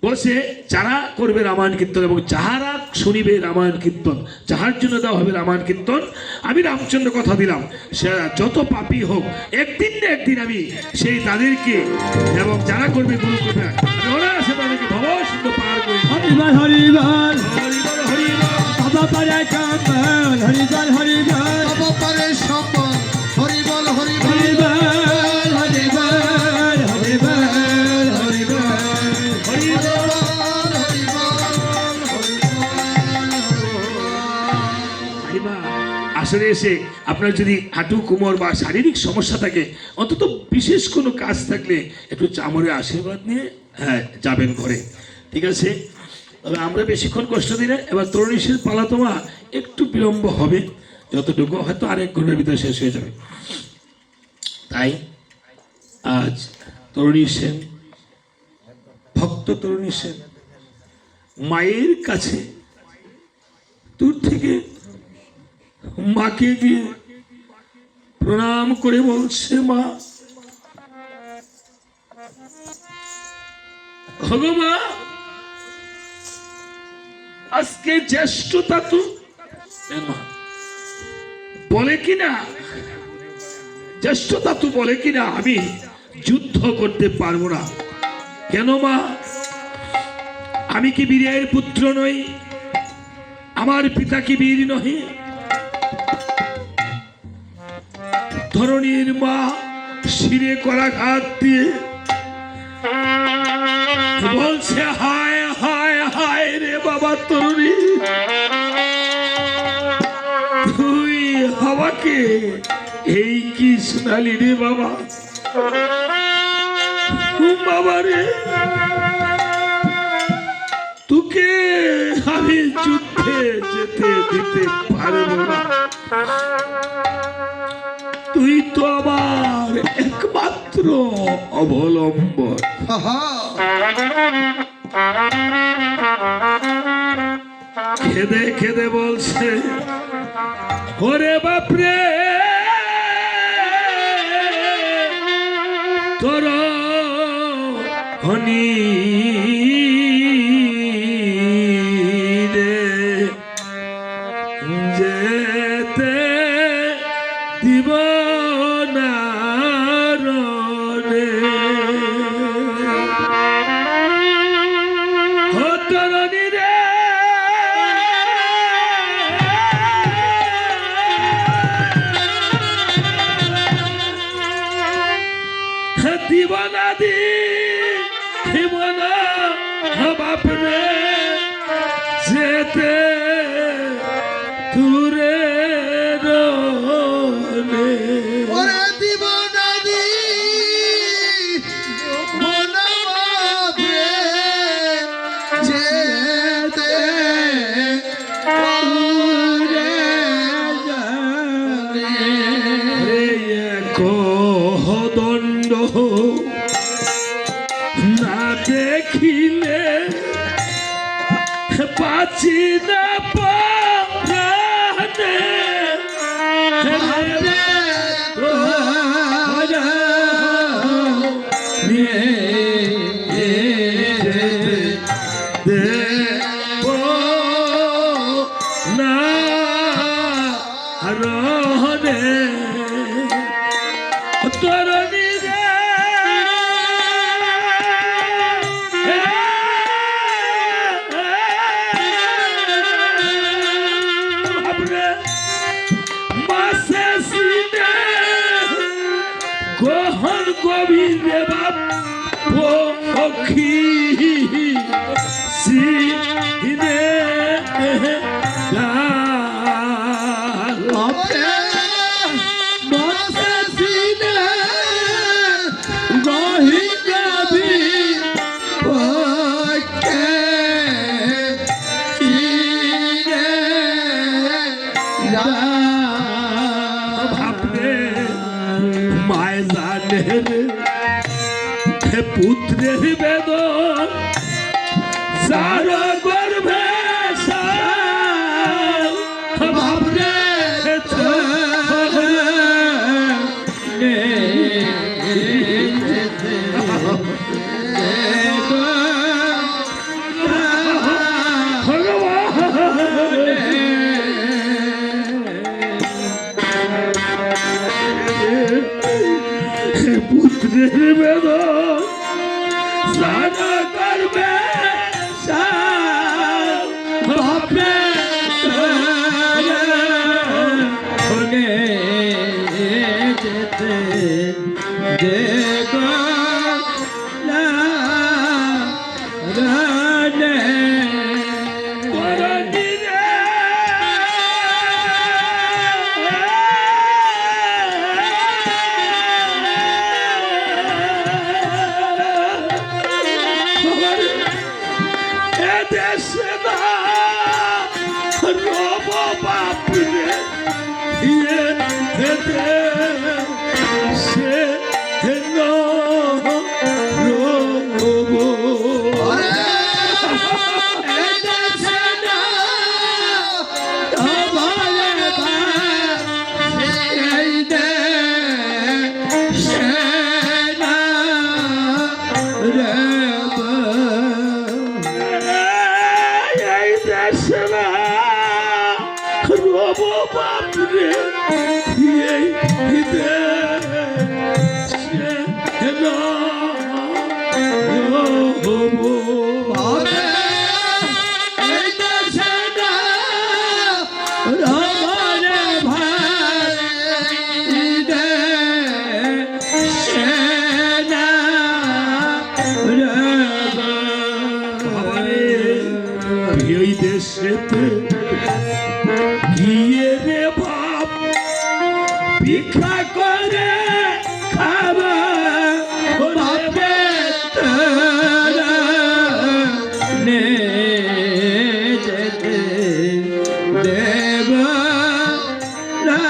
বলছে যারা করবে রামায়ণ কীর্তন এবং যাহারা শুনিবে রামায়ণ কীর্তন, যাহার জন্য দেওয়া হবে রামায়ণ কীর্তন, আমি রামচন্দ্র কথা দিলাম, সে যত পাপী হোক একদিন না একদিন আমি সেই তাদেরকে, এবং যারা করবে গুরু করবে, আমি ওরা আছে তাদেরকে ভব সুন্দর পার করে দেব। হরিবল হরিবল হরিবল হরিবল। বাবা পারে কাম্বল হরিবল হরিবল বাবা পারে সম্বল হরিবল হরিবল হরিবল হরিবল হরিবল হরিবল আইবা, আসলে এসে আপনার যদি হাঁটু কোমর বা শারীরিক সমস্যা থাকে, অন্তত বিশেষ কোনো কাজ থাকলে একটু চামড়ের আশীর্বাদ নিয়ে হ্যাঁ যাবেন ঘরে, ঠিক আছে? তবে আমরা বেশিক্ষণ কষ্ট দিই না। এবার তরুণীশের পালা তোমা একটু বিলম্ব হবে, যতটুকু হয়তো আরেক ঘন্টার ভিতরে শেষ হয়ে যাবে। তাই আজ তরুণী সেন, ভক্ত তরুণী সেন মায়ের কাছে দূর থেকে মাকে গিয়ে প্রণাম করে বলছে, মা, হগো মা, আজকে জ্যেষ্ঠ তাতু বলে কিনা, জ্যেষ্ঠ তাতু বলে কিনা আমি যুদ্ধ করতে পারবো না। কেন মা? আমি কি বীরের পুত্র নই? আমার পিতা কি বীর নহে? ধরণীর মা শিরে করাঘাত দিয়ে বলছে, হায় হায় হায় রে বাবা তরুণী, তুই আমাকে এই কি শোনালি রে বাবা? বাবা রে, তোকে আমি যুদ্ধে যেতে দিতে পারবো না। তুই তো আমার একমাত্র অবলম্বন। খেদে খেদে বলছে, ওরে বাপরে, তোর হনি রে যেতে দিব না রনে। ও তরণী রে, দিব না দিব না বাপরে যেতে দূরে রনে। ওরে দিব নদী মনমাভে যেতে দূরে যাবে। দণ্ড না দেখিলে পাচ্ছি না প্রাণে। দেব না রনে তরণী রে, বাপরে মাসে সিনে গহন গোবিন্দে বাপ পক্ষী সিনে সারা গর্ভে বাপরে পুত্রের বেদন সারা গর্ভে বাপরে যেতে দেব না রানে এই দেশেতে গিয়ে রে বাপ ভিক্ষা করে খাবা বাপে নে যেতে দেব না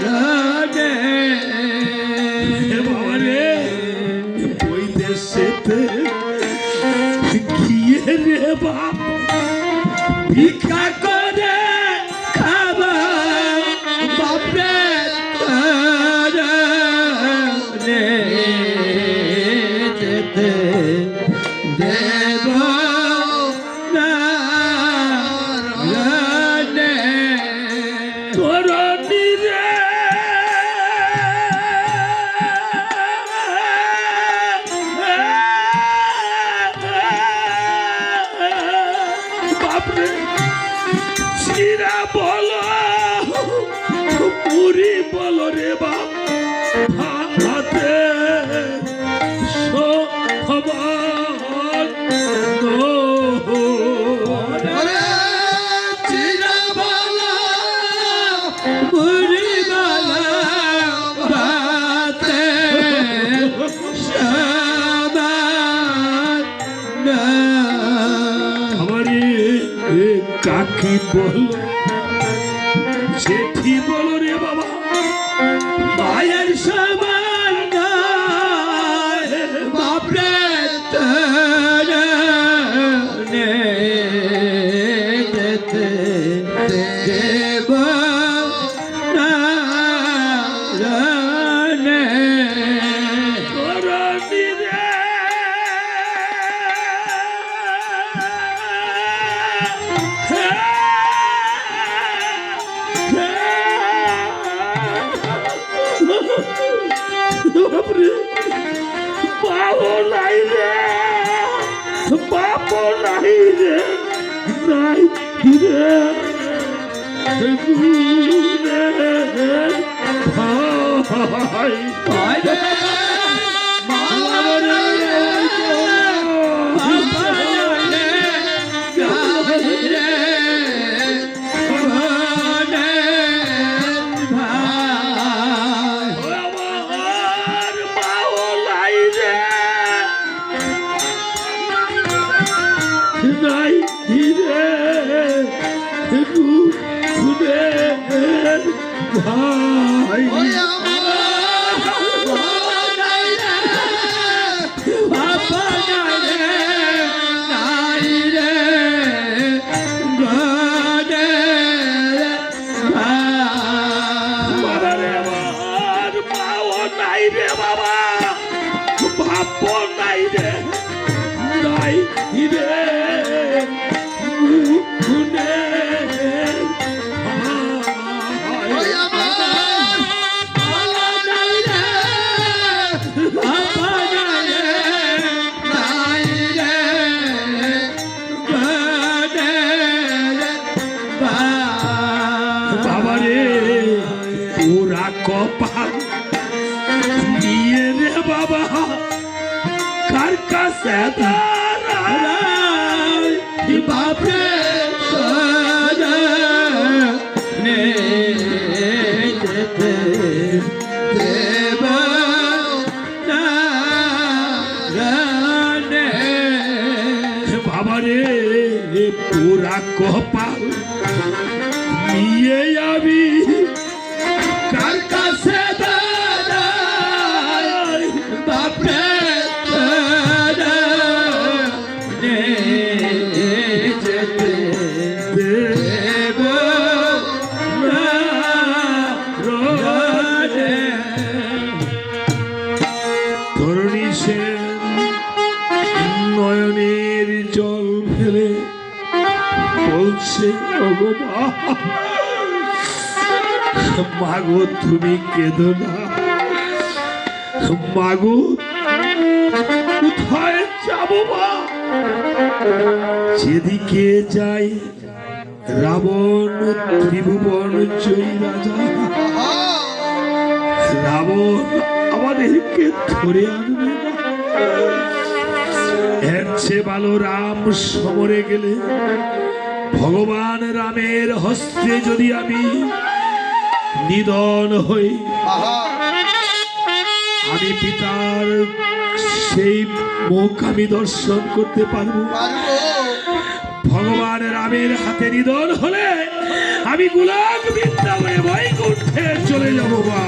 রানে বাবা রে ওই দেশেতে গিয়ে রে বাপ ভিক্ষা করে খাবা বাপরে নে যেতে দেব না রানে ধরণী রে বাপরে চিরা বলো পুরি বলো রে বাপ হাতে ওরে চিরবালা পুরিবালা বাতে সবার না আমারে কাকি বলো জেঠি বলো রে বাবা মায়ের সমান নয় বাপরে নে যেতে দেব না রানে ধরণী রে বাপরে বাবু নাই রে বাবু নাই রে নাই রে ভাই পাইরে মারে বাবালে গাইরে ভানে ভাই আমার বাবু নাই রে নাই রে ভাই ওই আমার বাবা সেদারাই বাপরে সজনে যেতে দেব না জানে। বাবা রে পুরা কপাল নিয়ে আমি কার কাছে দাঁড়াই বাপরে সজনে যেতে দেব না জানে। ধরণী সেন নয়নের জল ফেলে বলছে ওগো মা, মাগো তুমি কেঁদো না। মাগো কোথায় যাবো মা? যেদিকে যাই রাবণ ত্রিভুবন জয়ী রাজা, রাবণ আমাদেরকে ধরে আনবে না। এর চেয়ে ভালো রাম সমরে গেলে ভগবান রামের হস্তে যদি আমি নিধন হই, আমি পিতার সেই মুখ আমি দর্শন করতে পারবো। ভগবান রামের হাতে নিধন হলে আমি গুলাম বৃন্দাবনে বৈকুণ্ঠে চলে যাবো বা।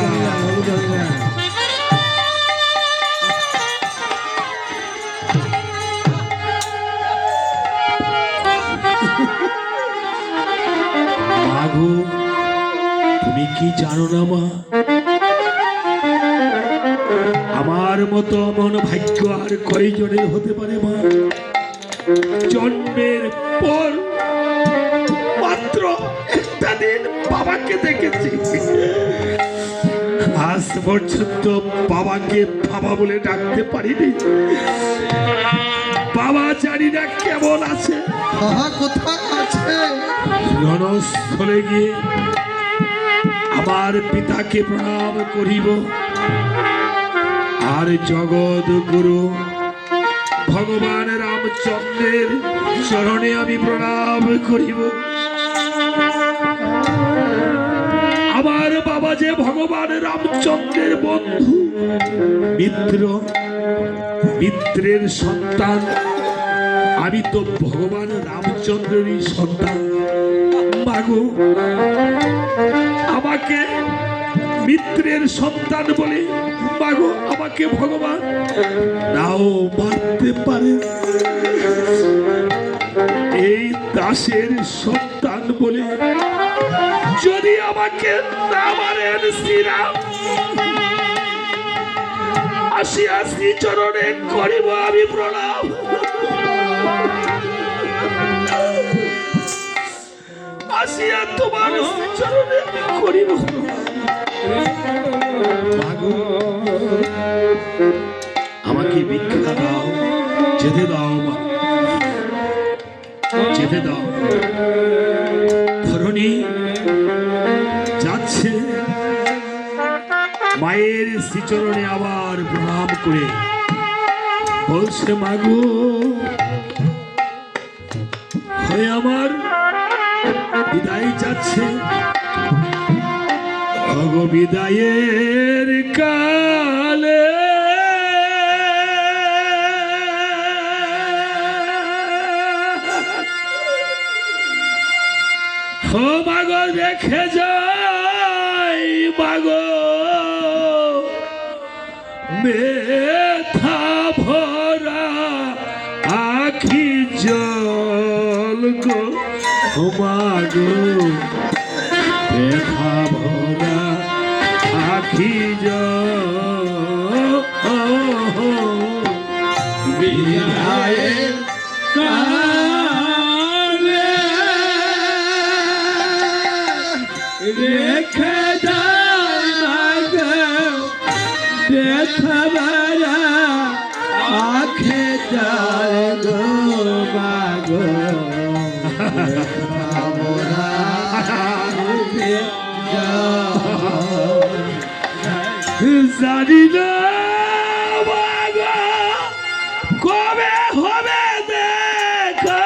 মাগো তুমি কি জানো না মা, আমার মতো অমন ভাগ্য আর কয়জনের হতে পারে মা? জন্মের পর মাত্র একটা দিন বাবাকে দেখেছি, আজ পর্যন্ত বাবাকে বাবা বলে ডাকতে পারিনি। বাবা জানি না কেমন আছে, কোথায় আছে? রণস্থলে গিয়ে আমার পিতাকে প্রণাম করিব, আর জগৎ গুরু ভগবান রামচন্দ্রের চরণে আমি প্রণাম করিব। আমার বাবা যে ভগবান রামচন্দ্রের বন্ধু মিত্র, মিত্রের সন্তান, আমি তো ভগবান রামচন্দ্রেরই সন্তান। মাগো আমাকে মিত্রের সন্তান বলে মাগো আমাকে ভগবান নাও মারতে পারে, এই দাসের সন্তান বলে যদি আমাকে না মারেন শ্রীরাম, আসিয়া শ্রীচরণে করিব আমি প্রণাম। আসিয়া তোমার শ্রীচরণে করিব মাগো, আমাকে ভিক্ষা দাও, যেতে দাও মা, যেতে দাও। ধরণী যাচ্ছে মায়ের শ্রীচরণে আবার প্রণাম করে বলছে মাগো হয়ে আমার বিদায় যাচ্ছে, ভগ বিদায়ের কালে ও মাগো দেখে যাই মাগো মেথা ভরা আখি জল গো, ও মাগো মেথা ভরা আখি জল বিদায়ের কালে রেখে যাই মাগো দেখবারা আখে যায় গো মাগো আমরা জানি না মাগো কবে কবে হবে দেখো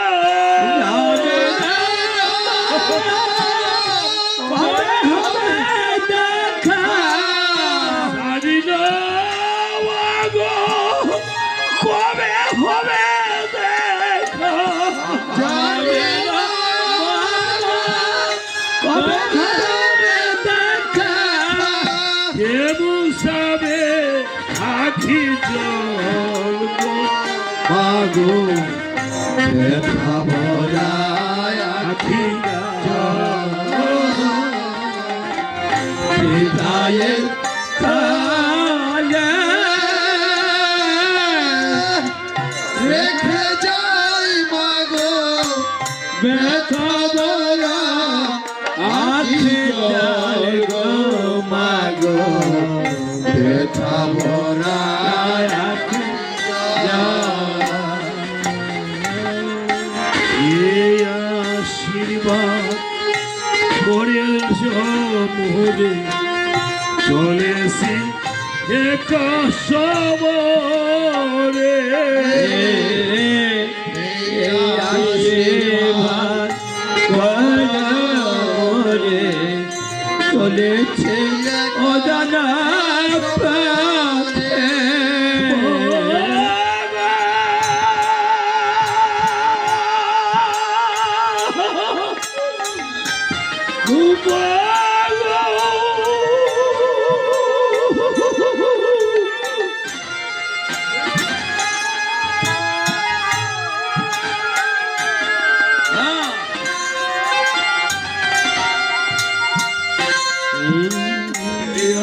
যাবে না কবে হবে দেখা জানি না মাগো কবে হবে দেখো যাবে না কবে হবে দেখা কে মুসাবে আখি জল গো মাগো ব্যথা ভরা আখি হৃদয়ের কালে রেখে যাই মাগো ব্যথা ভরা আখি জল গো মাগো ব্যথা ভরা আখি এই আশীর্বাদ করে মোহরে চলেছি এক সবরে আশীর্বাদ করে চলেছে অজানা পথে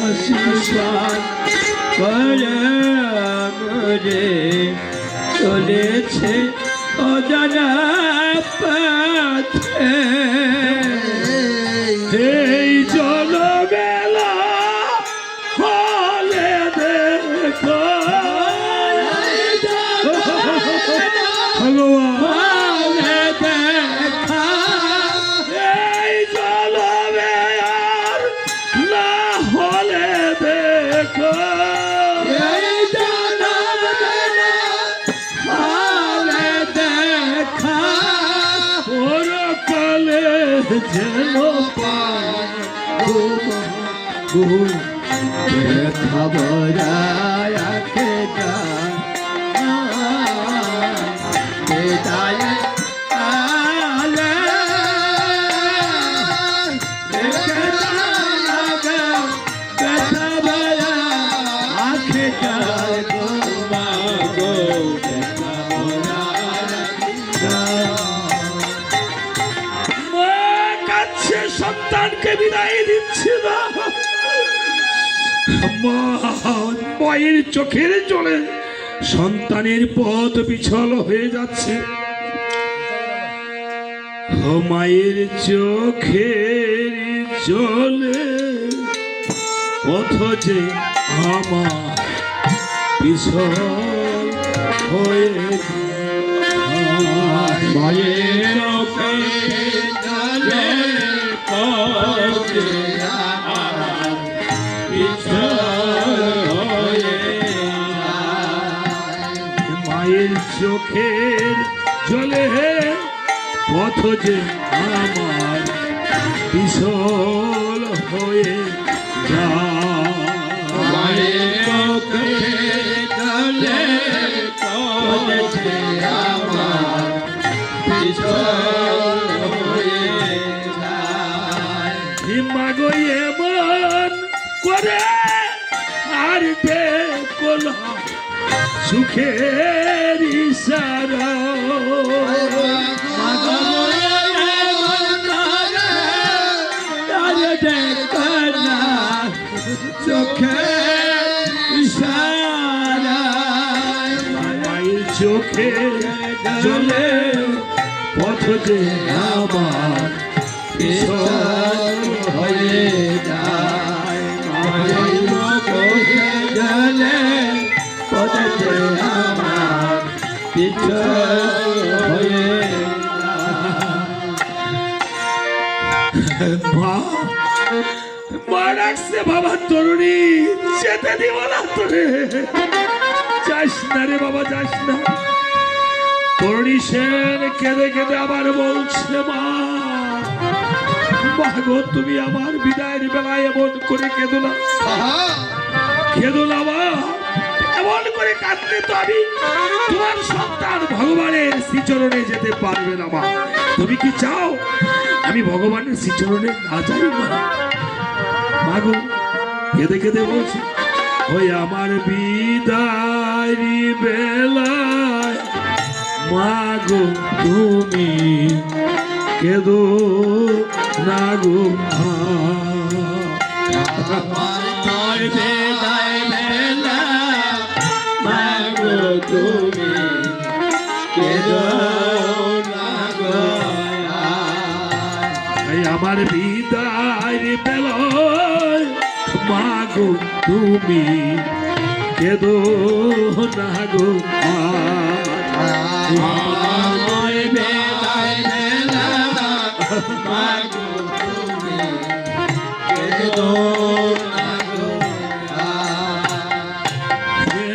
আশীর্বাদ করে মরে চলেছে অজানা পথে এই জলবেলা হলে দেখো ভগবান দেখা এই জলবেলার না হলে দেখো এই জনমবেলা হালে দেখা পরকালে যেন ব্যথা ভরা হৃদয়ের আলে দেখে লাগা ব্যথা ভরা আখে যায় গো মাগো ব্যথা ভরা মা কাছে সন্তানকে বিদায় দিচ্ছে না মা মায়ের চোখের জলে সন্তানের পথ বিছল হয়ে যাচ্ছে ও মায়ের চোখের জলে পথ যে আমার বিছল হয়ে মায়ের চোখে জলে পথে আমার পিছল হয়ে মায়ের চোখের জলে পথ যে আমার বিশল হয়ে যায় মায়ের চোখে জলে পথে আমার পিছল হয়ে যায় মাগো এমন করে আর দেখল সুখের ইশারা চোখে ইশারা মায়ের চোখে জলে পথ যে আমার বিশল হয়ে যায় মায়ের চোখে জলে পথে আমার পিছল হয়ে মা মা ডাকছে বাবা তরুণী যেতে দিব না তোরে যাস না রে বাবা যাস না তরুণী সেন কেঁদে কেঁদে আবার বলছে, মা গো, তুমি আমার বিদায়ের বেলায় এমন করে কেঁদো না, কেঁদো না মা। এমন করে কাঁদলে তো আমি তোমার সন্তান ভগবানের শ্রীচরণে যেতে পারবে না মা। তুমি কি চাও আমি ভগবানের শ্রীচরণে না যাই মা? মা গো কেঁদে কেঁদে বলছে, ওই আমার বিদায় বেলায় মা গো তুমি কেঁদো না গো মা। আমার বিদায় বেলা মাগো তুমি কেঁদো না গো। এই আমার বিদায় বেলায় মা গো তুমি কেঁদো না গো মা। আমার বিদায় বেলা মাগো তুমি কেঁদো না গো।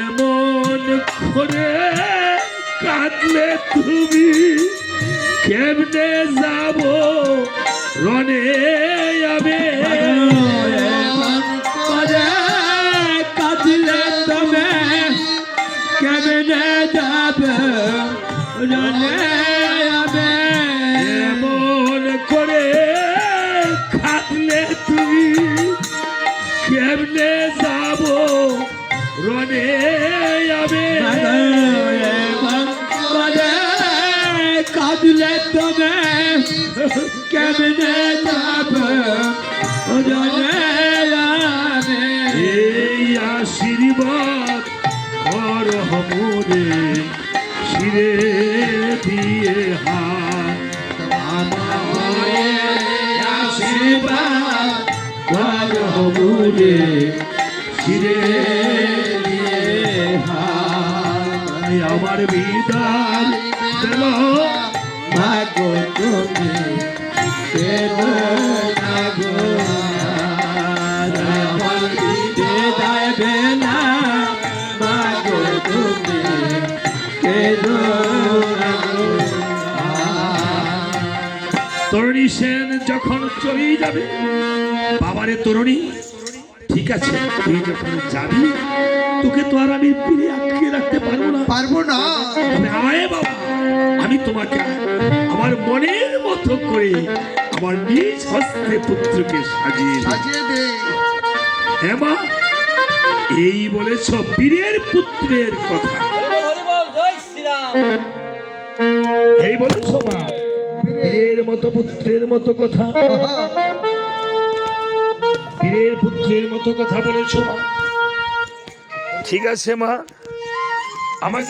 এমন করে কাঁদলে তুমি কেমনে যাব রনে যাবে? কাঁদলে তুমি কেমনে যাবে রনে যাবে? এমন করে কাঁদলে তুমি কেমনে যাব রনে যাবে? কাঁদলে তুমি কেমনে যাবে রনে যাবে? এই আশীর্বাদ কর মোরে শিরে দিয়ে হাত। আমার আশীর্বাদ করো মোরে শিরে দিয়ে হাত। আমার বিদায় দিল মাগো তুমি কেঁদো না গো। আমার বিদায় বেলা মাগো তুমি কেঁদো না গো। তরুণী সেন যখন চলে যাবে, বাবারে তরুণী ঠিক আছে তুই যখন যাবি তোকে তো আর আমি ফিরে আটকে রাখতে পারবো না। তবে আয় বাবা, আমি তোমাকে আমার মনের মতো করে আমার নিজ হস্তে পুত্রকে সাজিয়ে দেব। হ্যাঁ মা, এই বলেছ বীরের পুত্রের কথা, এই বলেছ মা বীরের মতো পুত্রের মতো কথা, বীরের পুত্রের মতো কথা বলেছ মা। ঠিক আছে মা, আমাকে